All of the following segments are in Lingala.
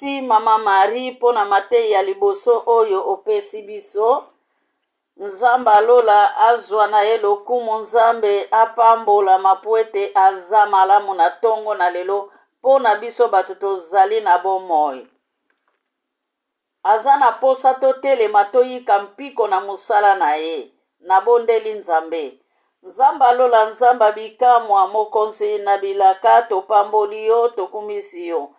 Merci Mama Marie pona mateyi ya liboso oyo opesi biso. Nzambe alola azwa na ye lokumu, Nzambe apambola mapuete aza malamu na tongo na lelo pona biso bato tozali na bomoi. Aza na posa totelema toyika mpiko na mosala na ye. Nabondeli Nzambe. Nzambe alola Nzambe bikamwa mokonzi na bilaka topamboli yo tokumisi yo.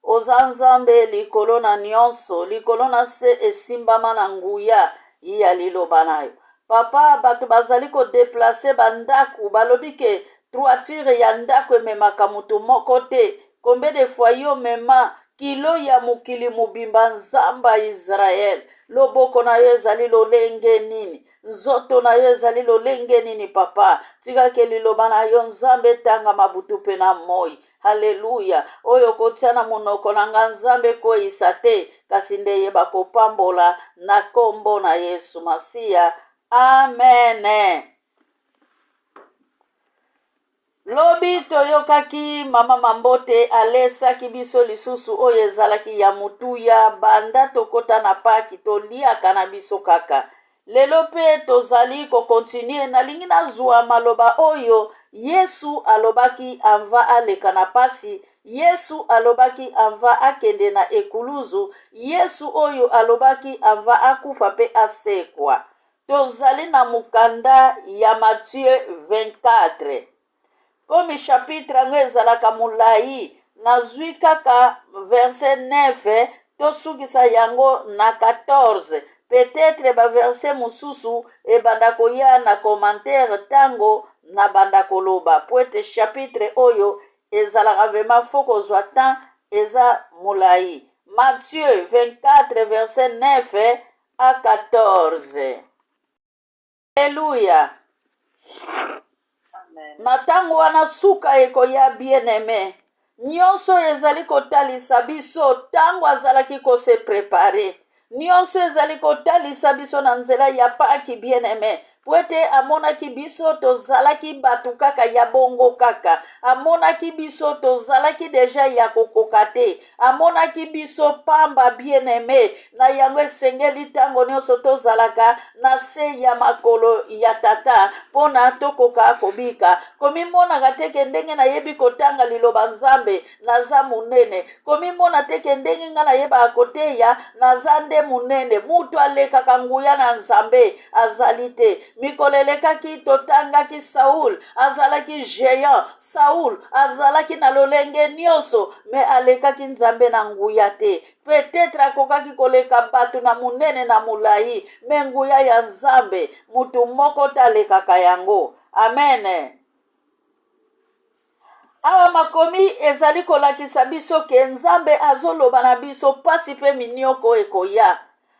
Oza Nzambe likolo na nyonso, likolo na se esimbama na nguya ya liloba na yo. Papa, bato bazali ko deplace bandaku, balobi ke toiture ya ndako ememaka mutu moko te. Combien de fois yo mema kilo ya mokili mobimba Nzamba Israel. Loboko na yo ezali lolenge nini? Nzoto na yo ezali lolenge nini papa? Tikake liloba na yo Nzambe tanga mabutu pe na moi. Haleluya. Oyo kotia na monoko na nga Nzambe koyisa te, kasi nde yeba kopambola na kombo na Yesu Masiya. Amen. Lobi toyokaki mama Mambote alesaki biso lisusu oyo ezalaki ya mutuya banda tokota na paki toliaka na biso kaka. Lelo pe tozali kokontinue nalingi nazwa maloba oyo Yesu alobaki ava aleka na pasi. Yesu alobaki ava akende na ekuluzu. Yesu oyo alobaki ava akufa pe asekwa. Tozali na mukanda ya Matthieu 24. Komi chapitre yango ezalaka mulai, nazwi kaka verset 9 tosukisa yango na 14. Peut-être ba verset mususu ebanda koya na commentaire tango na banda koloba. Poete chapitre oyo ezalaka vraiment foko zwa temps eza mulai. Matthieu 24 verset 9 à 14. Alléluia. Na tango wana suka ekoya bien-aimé. Nyonso ezali kotalisa biso tango azalaki ko se préparer. Nyonso ezali kotalisa biso na nzela ya paki bien-aimé. Poete amonaki biso tozalaki batu kaka ya bongo kaka. Amonaki biso tozalaki deja ya kokoka te. Amonaki biso pamba bien-aimé. Na yango esengeli tango nyonso tozalaka na se ya makolo ya tata pona tokoka kobika. Komimonaka teke ndenge nayebi kotanga liloba Nzambe naza munene. Komimona teke ndenge nga nayeba koteya naza nde munene. Mutu alekaka nguya na Nzambe azali te. Mikolo elekaki totangaki Saul azalaki géant. Saul azalaki na lolenge nyonso me alekaki Nzambe na nguya te. Peut-être akokaki koleka batu na munene na mulai me nguya ya Nzambe mutu moko talekaka yango. Amen. Awa makomi ezali kolakisa biso ke Nzambe azoloba na biso pasi pe minioko ekoya.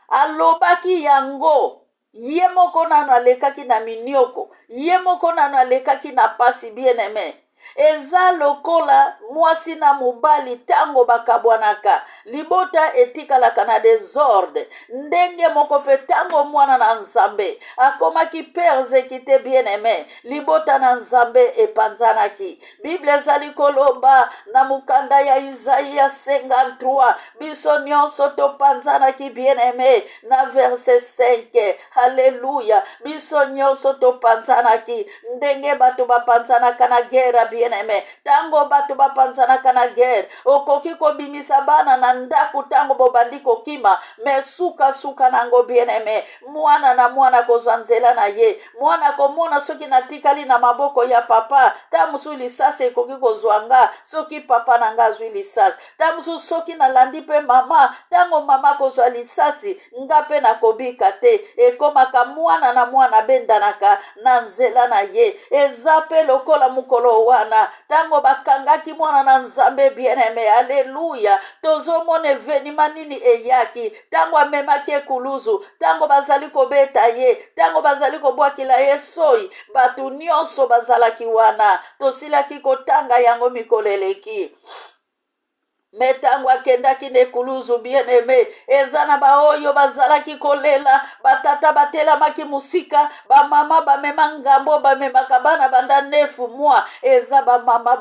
Alobaki yango. Ye moko nano alekaki na minioko. Ye moko nano alekaki na pasi bien-aimé. Eza lokola mwasi na mobali tango bakabwanaka. Libota etikalaka na desordre. Ndenge moko pe tango mwana na Nzambe akomaki persécuté bien-aimé. Libota na Nzambe epanzanaki. Bible ezali koloba na mukanda ya Isaïa 53. Biso nyonso topanzanaki bien-aimé na verset 5. Alléluia. Biso nyonso topanzanaki. Ndenge bato bapanzanaka na guerre bien-aimé. Tango bato bapanzanaka na guerre. Okoki kobimisa bana na ndaku tango bobandi kokima. Me suka nango bien-aimé. Mwana na mwana kozwa nzela na ye. Mwana komona soki natikali na maboko ya papa. Ta musu lisasi ekoki kozwanga. Soki papa nanga azwi lisasi. Ta musu soki nalandi pe mama. Tango mama kozwa lisasi. Nga pe nakobika te. Ekomaka mwana na mwana bendanaka na nzela na ye. Eza pe lokola mukolo wana. Tango bakangaki mwana na Nzambe bien-aimé. Alléluia. Tozomone venima nini eyaki. Tango amemaki ekuluzu. Tango bazali kobeta ye. Tango bazali kobwakila ye soi. Batu nyonso bazalaki wana. Tosilaki kotanga yango mikolo eleki. metango akendaki na ekuluzu bien-aime eza na baoyo bazalaki kolela batata batelamaki musika bamama bamema ngambo bamemaka bana banda 9 mois eza bamama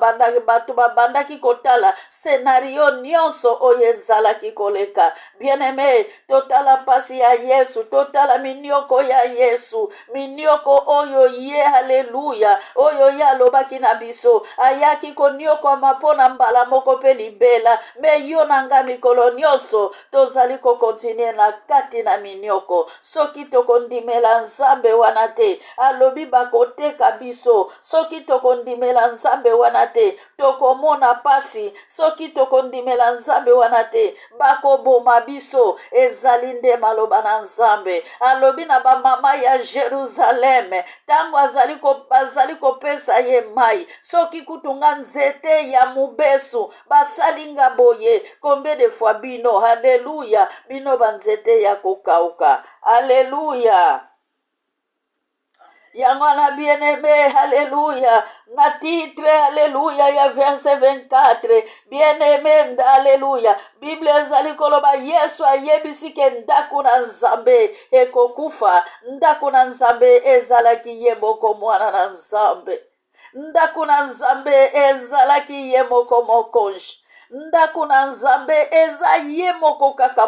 bato babandaki kotala senario nyonso oyo ezalaki koleka bien-aime totala pasi ya Yesu totala minioko ya Yesu minioko oyo ye haleluya oyo ye alobaki na biso ayaki konioko mapona mbala moko pe libela me yo na nga mikolo nyonso tozali kokontinue na kati na minioko soki tokondimela nzambe wana te alobi bakoteka biso soki tokondimela nzambe wana te tokomona pasi soki tokondimela nzambe wana te bakoboma biso ezali nde maloba na nzambe alobi na bamama ya Jerusaleme tango bazali kopesa ye mai soki kutunga nzete ya mubesu basalinga boye combien de fois bino haleluya bino banzete ya kokauka haleluya yango na bien-aimé haleluya na titre haleluya ya verset 24 bien-aimé haleluya Bible ezali koloba Yesu ayebisi ke ndako na nzambe ekokufa ndako na nzambe ezalaki ye moko mwana na nzambe ndako na nzambe ezalaki ye moko mokonzi ndako na nzambe eza ye moko kaka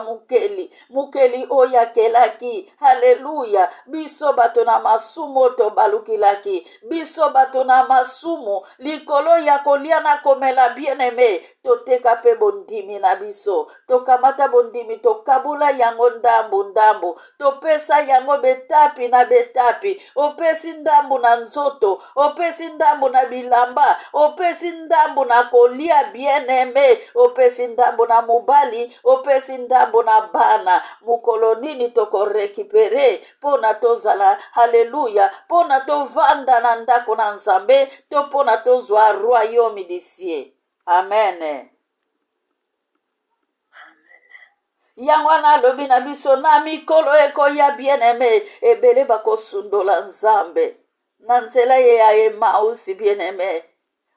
mukeli oyo akelaki haleluya biso bato na masumu tobalukilaki biso bato na masumu likolo ya kolia na komela bien-aime toteka pe bondimi na biso tokamata bondimi tokabula yango ndambu topesa yango betapi na betapi opesi ndambu na nzoto opesi ndambu na bilamba opesi ndambu na kolia bien-aime opesi ndambo na mobali opesi ndambo na bana mukolo nini tokorekipere pona tozala haleluya pona tovanda na ndako na nzambe to pona tozwa royaume d'ici amen yango wana alobi na biso na mikolo ekoya bien-aime ebele bakosundola nzambe na nzela ye ya Emausi bien-aime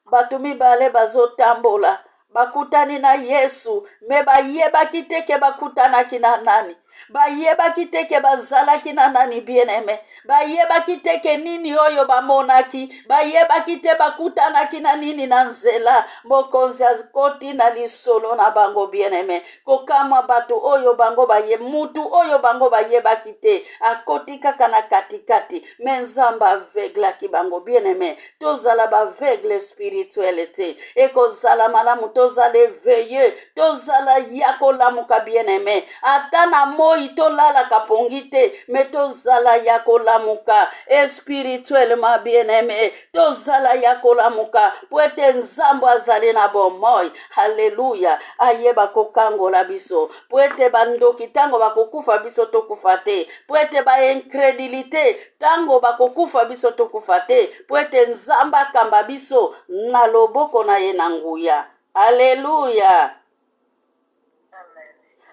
bato mibale bazotambola bakutani na Yesu me bayebaki teke bakutanaki na nani bayebaki teke bazalaki na nani bien-aime bayebaki teke nini oyo bamonaki bayebaki te bakutanaki na nini na nzela mokonzi akoti na lisolo na bango bien-aime kokama bato oyo bango mutu oyo bango bayebaki te akoti kaka na katikati me nzambe aveglaki bango bien-aime tozala baveugle spirituel te ekozala malamu tozala éveillé tozala ya kolamuka bien-aime ata na moi tolalaka pongi te me tozala ya kolamuka spirituellement bien-aime tozala ya kolamuka po ete nzambe azali na bomoi haleluya ayeba kokangola biso po ete bandoki tango bakokufa biso tokufa te po ete baincrédulité tango bakokufa biso tokufa te po ete nzambe akamba biso na loboko na ye na nguya haleluya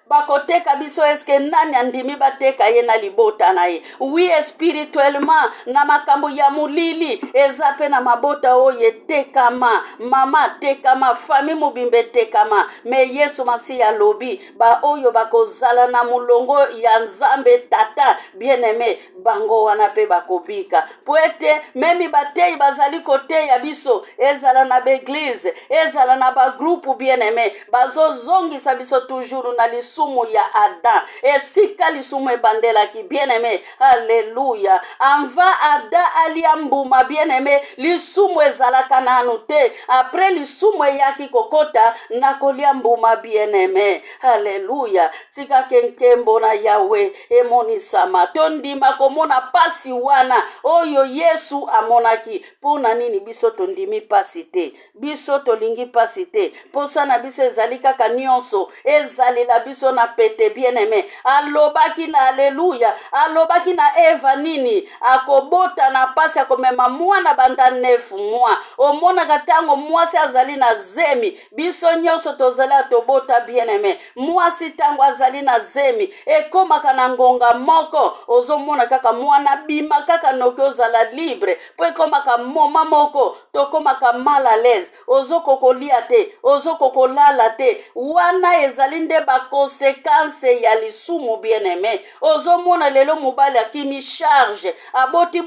bakoteka biso eske nani andimi bateka ye na libota na ye oui spirituellement na makambo ya mulili eza pe na mabota oyo tekama mama tekama fami mobimbe tekama me Yesu masi ya lobi ba oyo bakozala na mulongo ya nzambe tata bien-aime bango wana pe bakobika po ete memi batei bazali koteya biso ezala na beglise ezala na bagroupe bien-aime bazozongisa biso toujours na lisumu ya Adam esika lisumu ebandelaki bien-aime haleluya anva Adam aliambuma bien-aime lisumu ezalaka nanu te après lisumu eyaki kokota na koliambuma bien-aime haleluya tika kenkembo na Yawe emonisama tondima komona pasi wana oyo Yesu amonaki pona nini biso tondimi pasi te biso tolingi pasi te posa na biso ezali kaka nyonso ezali la biso biso na pete bien-aimé. Alobaki na Alléluia. Alobaki na Eva nini? Akobota na pasi akomema mwana banda 9 mois. Omonaka tango mwasi azali na zemi. Biso nyonso tozali atobota bien-aimé. Mwasi tango azali na zemi. Ekomaka na ngonga moko. Ozomona kaka mwana bima kaka noki ozala libre. Po ekomaka moma moko. Tokomaka mal à l'aise. Ozoko kolia te. Ozoko kolala te. Wana ezali nde ba konsekanse ya lisumu bien-aimé. Ozomona lelo mobali akimi charge. Aboti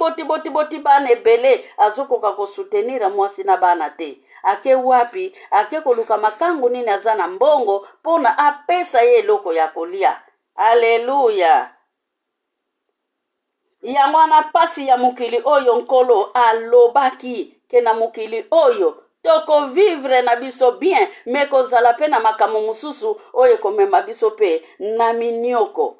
bana ebele. Azokoka kosoutenir mwasi na bana te. Ake wapi? Ake koluka makangu nini aza na mbongo pona apesa ye eloko ya kolia. Alléluia. Yango wana pasi ya mokili oyo nkolo alobaki ke na mokili oyo toko vivre na biso bien me kozala pe na makambo mosusu oyo komema biso pe na minioko.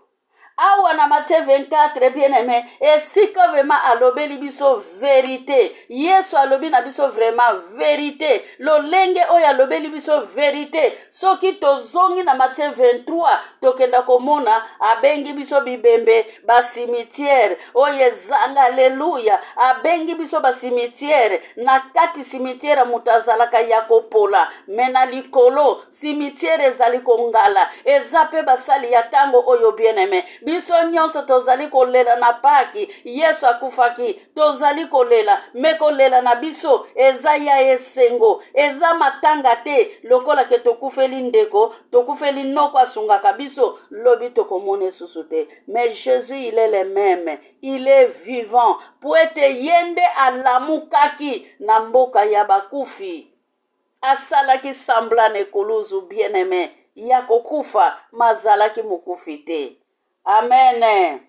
Awa na Matthieu 24 bien-aimé, esika vraiment alobeli biso vérité. Yesu alobi na biso vraiment vérité. Lolenge oyo alobeli biso vérité. Soki tozongi na Matthieu 23, tokenda komona abengi biso bibembe ba cimetière. Oyo ezanga Alléluia. Abengi biso ba cimetière. Na kati cimetière mutazalaka ya kopola. Mena likolo cimetière ezali kongala. Ezape basali ya tango oyo bien-aimé. Biso nyonso tozali kolela na paki. Yesu akufaki. Tozali kolela. Me kolela na biso. Eza ya esengo. Eza matanga te. Lokola ke tokufeli ndeko. Tokufeli noko asungaka biso. Lobi tokomone susute. Mais Jésus il est le même. Il est vivant. Poete yende alamukaki na mboka ya bakufi. Asalaki semblane kuluzu bien-aimé. Ya kokufa mazalaki mukufi te. Amen.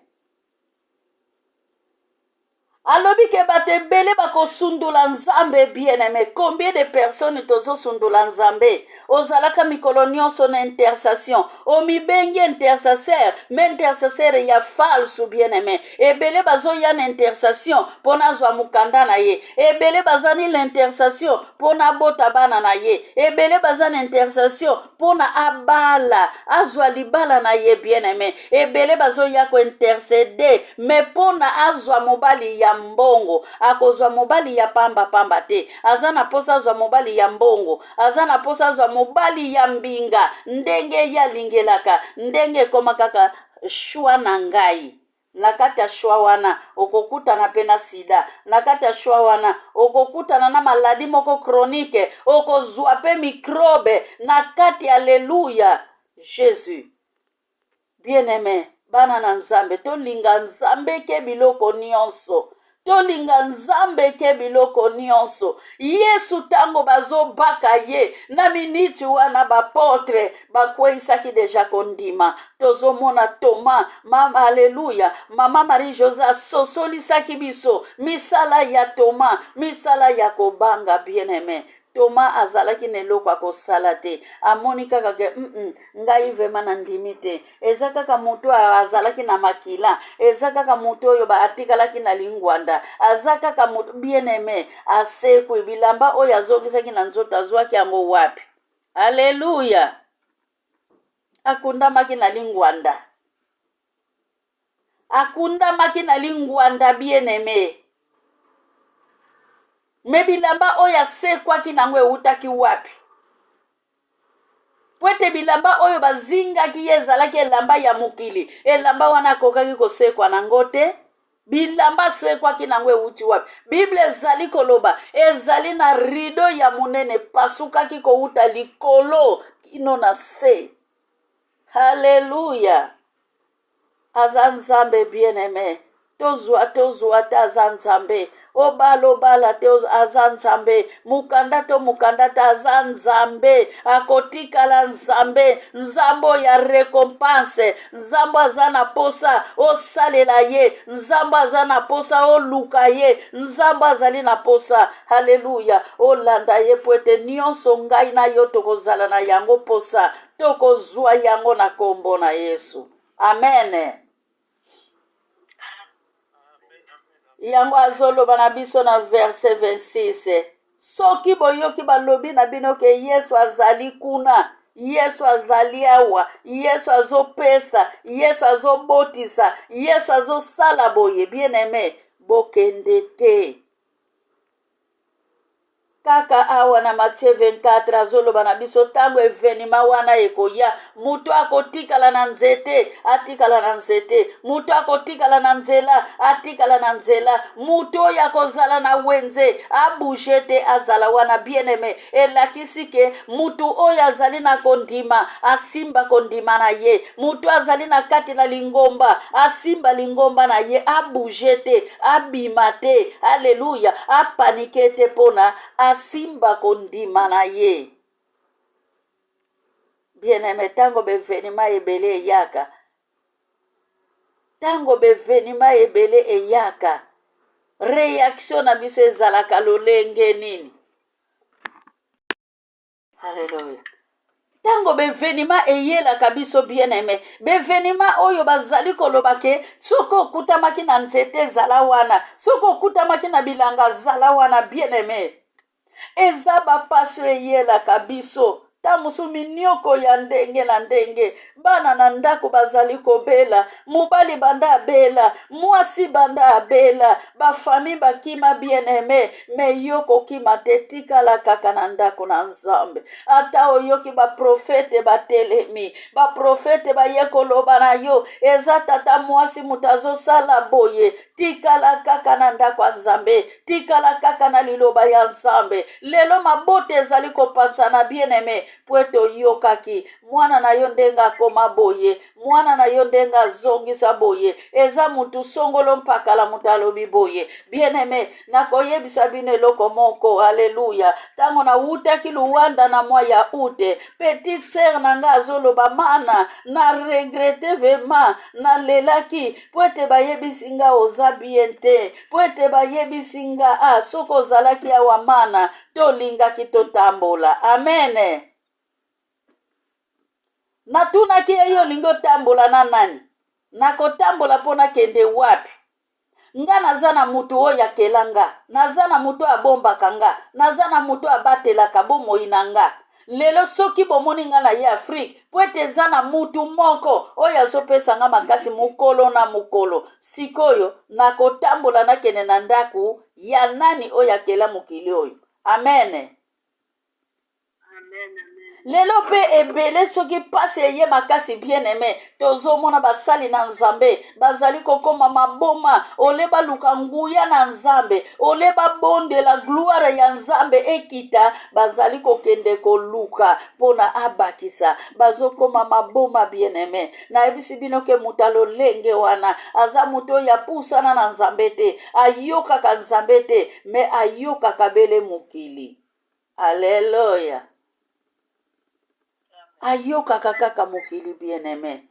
Alobi ke bate bele bako sundula nzambe bien-aimé. Combien de personnes tozo sundula nzambe? Ozalaka mikolo nyonso na intercession. Omibengi intercesseur. Mais intercesseur ya false bien-aimé. Ebele bazo ya na intercession pona zwa mukanda na ye. Ebele bazani l'intercession pona bota bana na ye. Ebele bazani intercession pona abala. Azwa libala na ye bien-aimé. Ebele bazo ya ko interceder. Mais pona azwa mobali ya mbongo. Akozwa mobali ya pamba te. Azana posa azwa mobali ya mbongo. Azana posa azwa mobali ya mbinga. Ndenge ya lingelaka. Ndenge koma kaka shua na ngai. Nakati ya shua wana okokutana pena sida. Nakati ya shua wana okokutana na maladi moko chronique. Okozwa pe microbe. Nakati Alléluia. Jésus. Bien-aimé. Bana na nzambe. Tolinga nzambe ke biloko nyonso. Tolinga nzambe ke biloko nyonso. Yesu tango bazo baka ye. Na miniti wana bapotre. Bakweisaki deja kondima. Tozomona Thomas. Mama Alléluia. Mama Marie-José sosolisaki biso. Misala ya Thomas. Misala ya kobanga bien-aimé. Thomas azalaki neloko akosala te. Amoni kaka ke ngai vema na ndimi te. Eza kaka moto azalaki na makila. Eza kaka moto oyo atikalaki na lingwanda. Aza kaka moto bien-aimé. Asekwe bilamba oyo azongisaki na nzoto azwaki yango wapi. Alléluia. Akundamaki na lingwanda. Akundamaki na lingwanda bien-aimé. Me bilamba oyo asekwaki nango eutaki wapi. Pwete bilamba oyo bazingaki ye ezalaki elamba ya mokili. Elamba wana akokaki kosekwa nango te. Bilamba asekwaki nango euti wapi. Bible ezali koloba. Ezali na rido ya munene. Pasukaki kouta likolo. Kino na se. Hallelujah. Aza nzambe bien-aimé. Tozwa te aza nzambe. Obala te aza nzambe. Mukanda te aza nzambe. Akotikala nzambe. Nzambo ya récompense. Nzambo aza na posa osalela ye. Nzambo aza na posa oluka ye. Nzambo azali na posa. Hallelujah. Olanda ye poete nyonso ngai na yo tokozala na yango posa. Tokozwa yango na kombo na Yesu. Amen. Yango azoloba na biso na verset 26. Soki boyoki balobi na bino ke Yesu azali kuna. Yesu azali awa, Yesu azopesa, Yesu azobotisa, Yesu azosala boye. Bien-aimé, bokende te. Kaka awa na Matthieu 24 azoloba na biso tango evenima wana ekoya, mutu akotikala na nzete atikala na nzete, mutu akotikala na nzela atikala na nzela, mutu oyo akozala na wenze abouge te azala wana. Bien-aimé, elakisi ke mutu oyo azali na kondima asimba kondima na ye, mutu azali na kati na lingomba asimba lingomba na ye, abouge te, abima te, aleluya, apanike te pona asimba kondima na ye. Bien-aimé, tango bevenima ebele eyaka, tango bevenima ebele eyaka, réaction na biso ezalaka lolenge nini? Haleluya. Tango bevenima eyelaka biso, bien-aimé, bevenima oyo bazali koloba ke soko okutamaki na nzete ezala wana, soko okutamaki na bilanga zala wana, bien-aimé, eza bapasi eyelaka biso. Tamusu minioko ya ndenge na ndenge, bana na ndako bazali kobela, mobali banda abela, mwasi banda abela, bafami bakima, bien-aimé, me yo kokima te, tikala kaka na ndako na Nzambe. Ata oyoki baprofete batelemi, baprofete baye koloba na yo, eza tata mwasi mutu azosala boye, tikala kaka na ndako ya Nzambe, tikala kaka na liloba ya Nzambe. Lelo mabote ezali kopansana, bien-aimé, pweto yokaki mwana na yo ndenge akoma boye, mwana na yo ndenge azongisa boye, eza mutu songolo mpakala mutu alobi boye. Bien-aimé, nakoyebisa bino eloko moko, haleluya, tango na wutaki luwanda na mwa ya ute, petite sœur nanga azoloba mana na regrete vema, na lelaki pwete bayebisinga oza bien te, pwete bayebisinga soko ozalaki awa mana tolingaki totambola. Amen. Natunaki ye olingi otambola na nani? Nakotambola mpona kende wapi? Nga naza na mutu oyo akela nga, naza na mutu abombaka nga, naza na mutu abatelaka bomoi na nga. Lelo soki bomoni nga na ye Afrique, pwete eza na mutu moko oyo azopesa nga makasi mukolo na mukolo. Sikoyo nakotambola nakende na ndaku ya nani oyo akela mokili oyo? Amen. Lelo pe ebele soki pasi eye makasi, bien-aimé, tozomona basali na Nzambe bazali kokoma maboma, ole baluka nguya na Nzambe, ole babondela gloire ya Nzambe ekita, bazali kokende koluka pona abakisa, bazokoma maboma, bien-aimé. Nayebisi bino ke mutu alolenge wana aza mutu oyo apusana na Nzambe te, ayokaka Nzambe te, me ayokaka bele mokili. Alleluya. Ayokaka kaka mokili, bien-aimé.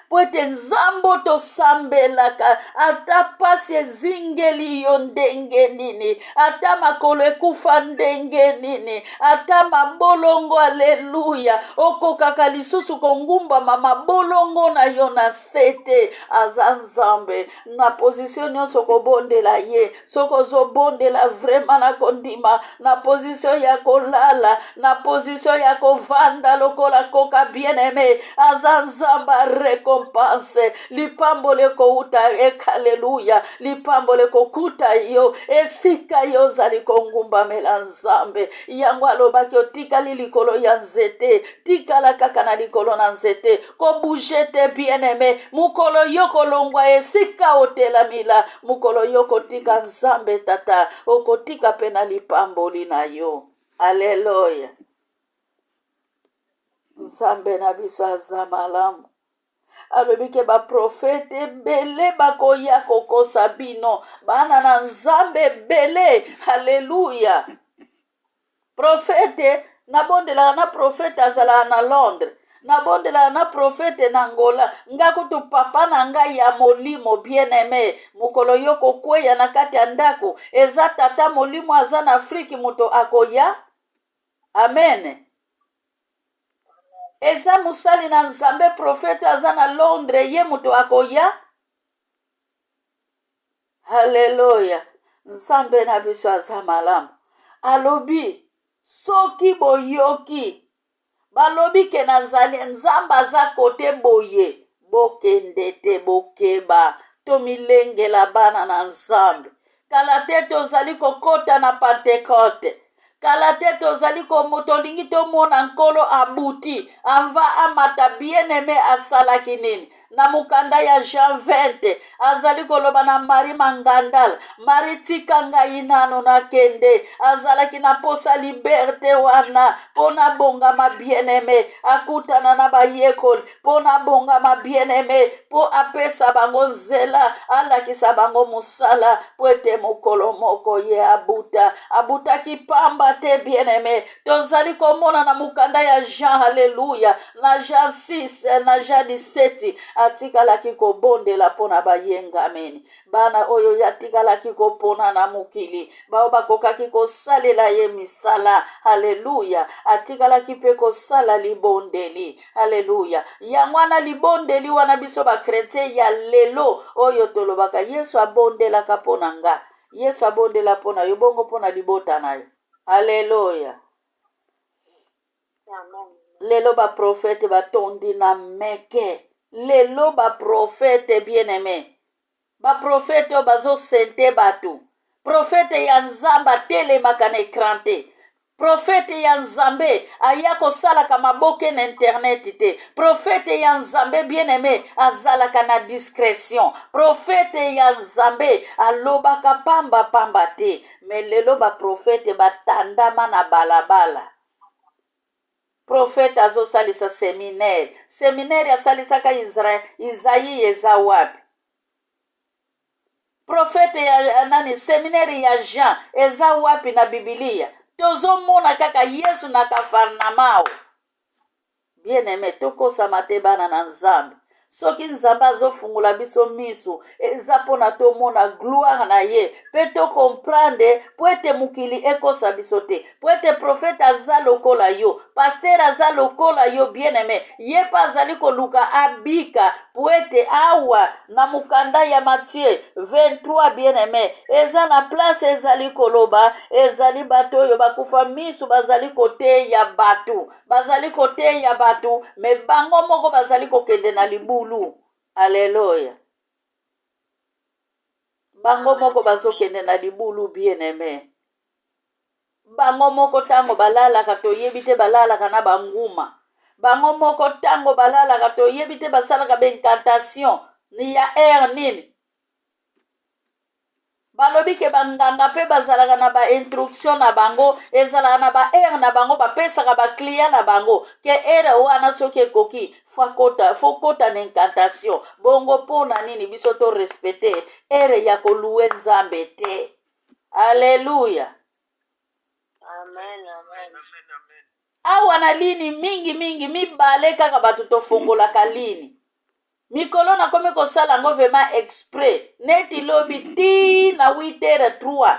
Pwete Nzambo tosambelaka, ata pasi ezingeli yo ndenge nini, ata makolo ekufa ndenge nini, ata mabolongo, aleluya, okokaka lisusu kongumbama mabolongo na yo na sete. Aza Nzambe na position nyonso kobondela ye, soko ozobondela vrema na kondima, na position ya kolala, na position ya kovanda lokola koka, bien-aimé, aza Nzambe rekompense. Lipambo leko uta, haleluya, lipambo leko kuta yo, esika yo zali kongumba mela Nzambe. Yango alobaki otikali likolo ya nzete, tikala kaka na likolo na nzete, ko bouge te, bien-aimé, mukolo yo kolongwa esika otelamila, mukolo yo kotika Nzambe tata, okotika pena lipamboli na yo. Haleluya. Nzambe na biso aza malamu. Alobike ba profete bele bakoya kokosa bino, bana na Nzambe bele, haleluya. Profete nabondela na profete azala na Londres, nabondela na profete na Angola, ngakutu papa na ngai ya molimo, bien-aimé, mukolo yo kokweya na kati ya ndako, eza tata molimo aza na Afrique muto akoya. Amen. Eza musali na Nzambe profete aza na Londres, ye muto akoya. Haleluya. Nzambe na biso aza malamu. Alobi soki boyoki balobi ke nazali nzambe aza kote boye bokende te bokeba tomilengela bana na nzambe kala te tozali kokota na Pentekote kala te tozali tolingi tomona nkolo abuti anva amata bien-aimé asalaki nini na mukanda ya Jean 20 azali koloba na Marie Mangandala Marie tika ngai nano nakende azalaki na posa liberte wana pona bongama bien-aimé akutana na bayekoli pona bongama bien-aimé po apesa bango nzela alakisa bango musala po ete mokolo moko ye abutaki pamba te bien-aimé tozali komona na mukanda ya Jean haleluya na Jean 6 na Jean 17 atikalaki kobondela pona bayengameni bana oyo yatikalaki kopona na mukili bao bakokaki kosalela ye misala haleluya atikalaki pe kosala libondeli haleluya yango wana libondeli wana biso bakretien ya lelo oyo tolobaka Yesu abondelaka pona nga Yesu abondela pona yo bongo pona libota na yo haleluya lelo ba profete batondi na meke lelo ba profete bien-aimé ba profete o bazo sente batu profete ya nzamba telemaka na ekran te profete ya nzambe aya kosalaka maboke na internet te profete ya nzambe bien-aimé azalaka na discrétion profete ya nzambe alobaka pamba te me lelo ba profete batandama na balabala profete azosalisa seminaire asalisaka Isaïe eza wapi profete ya nani seminaire ya Jean eza wapi na Biblia tozomona kaka Yesu na Kafarnamao bien-aimé tokosama te bana na nzambe soki nzambe azofungula biso miso eza mpona tomona gloire na ye mpe tokomprendre po ete mokili ekosa biso te po ete profete aza lokola yo paster aza lokola yo bien-aimé ye mpe azali koluka abika po ete awa na mukanda ya Matthieu 23 bien-aimé eza na place ezali koloba ezali bato oyo bakufa miso bazali koteya batu me bango moko bazali kokende na libulu haleluya bango moko bazokende na libulu bien-aimé bango moko tango balalaka toyebi te balalaka na banguma bango moko tango balalaka toyebi te basalaka bencantation ni ya nini balobi ke banganga mpe bazalaka na bainstruction na bango ezalaka na baere na bango bapesaka baclient na bango ke ere wana soki ekoki fokota na incantation bongo mpona nini biso to respecte ere ya koluwe nzambe te aleluya awa na lini mingi mibale kaka bato tofungolaka lini mikolo nakomi kosala yango vraiment exprès neti lobi ti na 8h03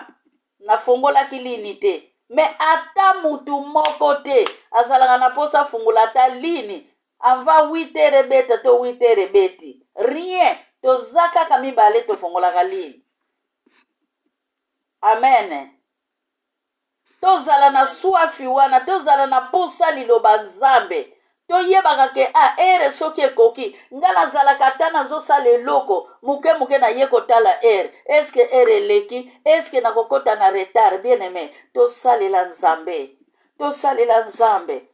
nafungolaki lini te me ata mutu moko te azalaka na posa fungola ata lini avant 8h ebeta to 8h ebeti rien toza kaka mibale tofungolaka lini amen tozala na swafi wana tozala na posa liloba nzambe toyebaka ke ere soki ekoki nga nazalaka ata nazosala eloko muke na ye kotala ere eske ere eleki eske nakokota na retard bien-aimé tosalela nzambe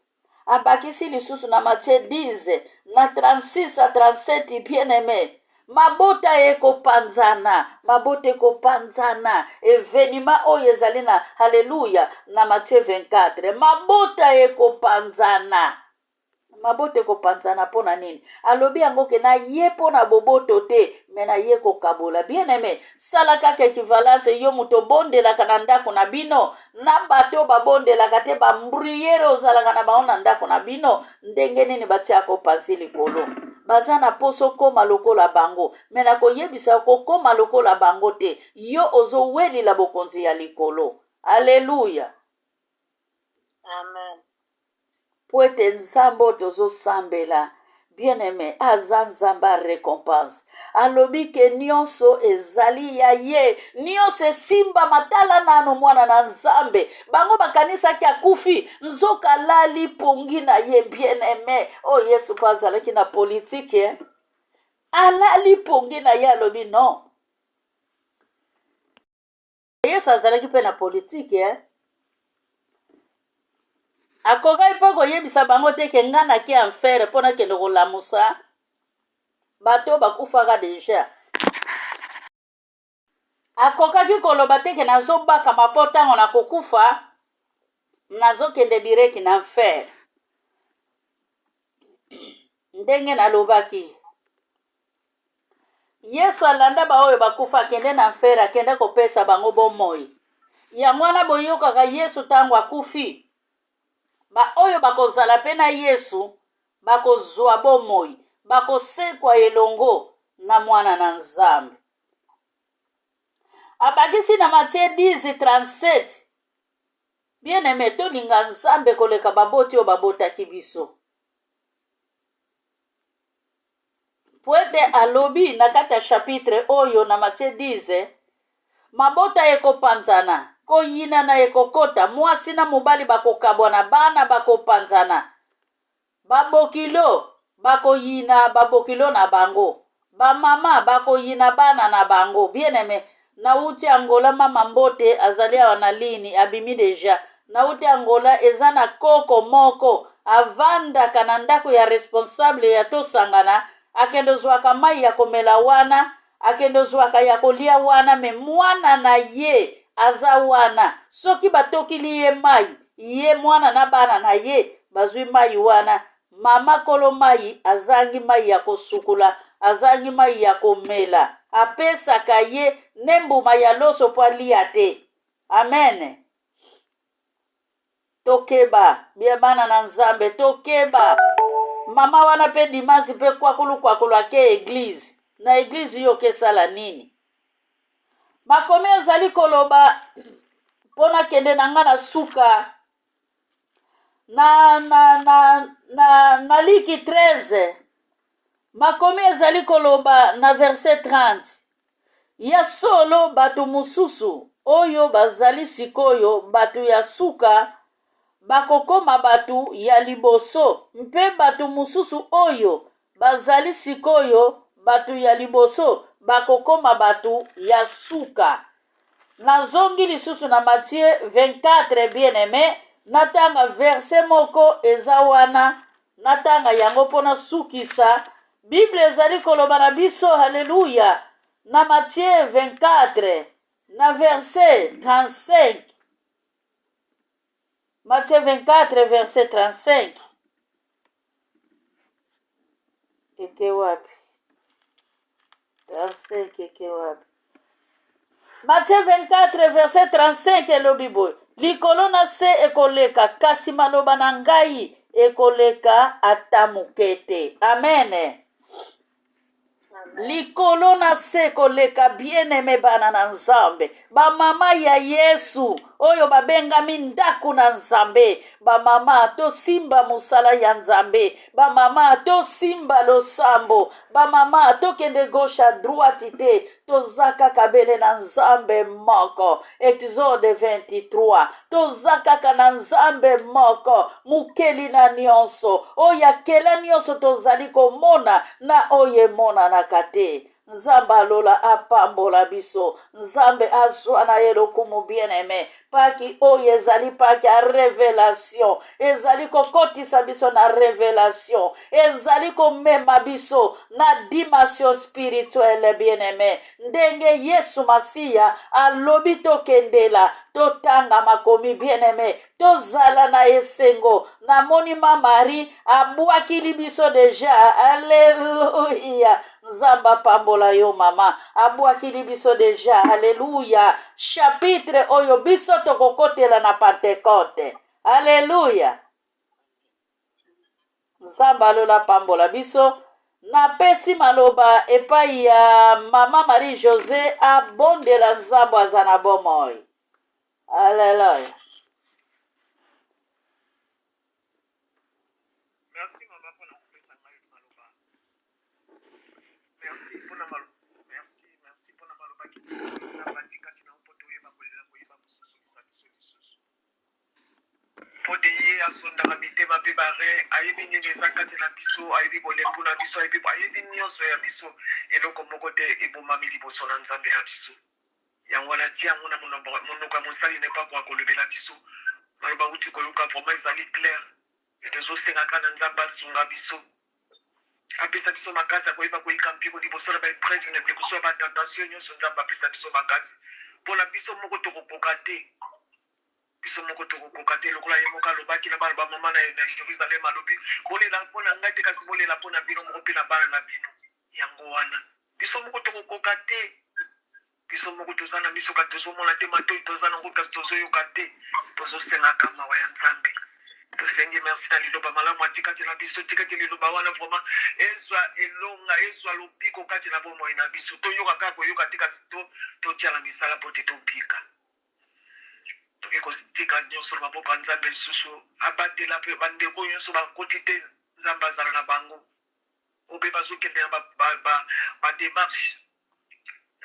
abakisi lisusu na Matthieu 10 na 36 a 37 bien-aimé mabota ekopanzana evenima oyo ezali na haleluya na Matthieu 24 mabota ekopanzana mpona nini alobi yango ke na ye mpona boboto te me na ye kokabola bien-aimé sala kaka ekivalence yo moto obondelaka na ndako na bino na bato babondelaka te bambruyere ozalaka na bango na ndako na bino ndenge nini batiaka opanzi likolo baza na poso koma lokola bango me na koyebisa kokoma lokola bango te yo ozowelela bokonzi ya likolo aleluya amen po ete nzambe oyo tozosambela bien-aimé aza nzambe récompense alobi ke nyonso ezali ya ye nyonso esimba matala nano mwana na nzambe bango bakanisaki akufi nzoka alali pongi na ye bien-aimé yesu mpo azalaki na politike alali pongi na ye alobi non yesu azalaki mpe na politike akokaki mpo koyebisa bango te ke nga nake enfer mpo nakende kolamusa bato bakufaka deja akokaki koloba te ke nazobakama mpo ntango nakokufa nazokende direki na enfer ndenge nalobaki yesu alanda baoyo bakufa akende na enfer akende kopesa bango bomoi yango wana boyokaka yesu ntango akufi baoyo bakozala mpe na yesu bakozwa bomoi bakosekwa elongo na mwana na nzambe abakisi na Matthieu 10:37 bien-aimé tolinga nzambe koleka baboti oyo babotaki biso poete alobi na kati ya chapitre oyo na Matthieu 10 mabota ekopanzana koyinana ekokota mwasi na mobali bakokabwana bana bakopanzana babokilo bakoyina babokilo na bango bamama bakoyina bana na bango bien-aimé nauti Angola mama mbote azali awa na lini abimi deja nauti Angola eza na koko moko avandaka na ndako ya responsable ya tosangana akende zwaka mai ya komela wana akende zwaka ya kolia wana me mwana na ye aza wana soki batokili ye mai ye mwana na bana na ye bazwi mai wana mama kolo mai azangi mai ya kosukula azangi mai ya komela apesaka ye nembuma ya loso po alia te amen tokeba bie bana na nzambe tokeba mama wana mpe dimansi mpe kwakulu ake eglize na eglize yo kesala nini makomi ezali koloba mpona kende na nga na suka na liki 13 makomi ezali koloba na verset 30 ya solo bato mosusu oyo bazali sikoyo bato ya suka bakokoma bato ya liboso mpe bato mosusu oyo bazali sikoyo bato ya liboso bakokoma bato ya suka nazongi lisusu na Matthieu 24 bien-aimé natanga verse moko eza wana natanga yango mpona sukisa bible ezali koloba na biso haleluya na Matthieu 24 na verse 35 Matthieu 24 verset 35 eke wapi 35 eke wapi Matthieu 24 verset 35 elobi boye likolo na se ekoleka kasi maloba na ngai ekoleka ata moke te amen likolo na se koleka bien-aimé bana na nzambe bamama ya yesu oyo babengami ndaku na nzambe bamama tosimba mosala ya nzambe bamama tosimba losambo bamama tokende gauche à droite te toza kaka bele na nzambe moko exode 23 toza kaka na nzambe moko mokeli na nyonso oyo akela nyonso tozali komona na oyo emonanaka te nzambe alola apambola biso nzambe azwa na ye lokumu bien-aimé paki oyo ezali paki ya révélation ezali kokotisa biso na révélation ezali komema biso na dimension spirituelle bien-aimé ndenge yesu masiya alobi tokendela totanga makomi bien-aimé tozala na esengo namoni ma Marie abwakili biso deja alleluya nzamba pambola yo mama abwakili biso deja alleluya chapitre oyo biso tokokotela na Pentecote alleluya nzamba alola pambola biso napesi maloba epai ya mama Marie José abondela nzambo aza na bomoi alleluya. Merci maman pour la presse à Marie Maloba. Merci pour la malo. Merci pour la malo. La pratique qui n'a pas de yéba kolela koyeba kususu biso. Podeye asonda kabite bape bare ayebi nini ezakati na biso ayebi bolembu na biso ayebi nyonso ya biso eloko moko te ebomami liboso na nzambe ya biso yango wana tia yango na monoko ya mosali ne pas kwa kolobela biso maloba uti koyoka vraiment ezali clair etozosengaka na nzambe asunga biso apesa biso makasi ya koyeba koyika mpiko liboso na baepreve na liboso ya batentation nyonso nzambe apesa biso makasi mpona biso moko tokokoka te biso moko tokokoka te lokola ye moko alobaki na bana bamama na Yerusalem alobi bolela mpona ngai te kasi bolela mpona bino moko mpe na bana na bino yango wana biso moko tokokoka te biso moko toza na miso kasi tozomona te matoi toza nango kasi tozoyoka te tozosengaka mawa ya nzambe tosengi merci na liloba malamu atikati na biso tikati liloba wana vraiment ezwa elonga ezwa lobiko kati na bomoi na biso toyoka kaka koyoka te kasi totiala misala mpo te tobika toke kotika nyonso na maboko ya nzambe lisusu abatela mpe bandeko nyonso bakoti te nzambe azala na bango ope bazokende na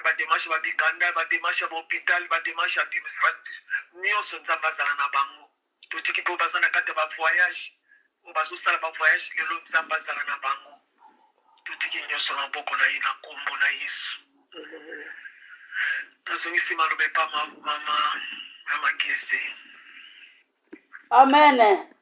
bademarshe babikanda bademarshe ya bahôpital bademarshe administrative nyonso nzambe azala na bango totiki mpe baza na kati ya bavoyage oyo bazosala bavoyage lelo nzambe azala na bango totiki nyonso na maboko na ye na nkombo na yesu nazongisi maloba epa mama Kese. Amen.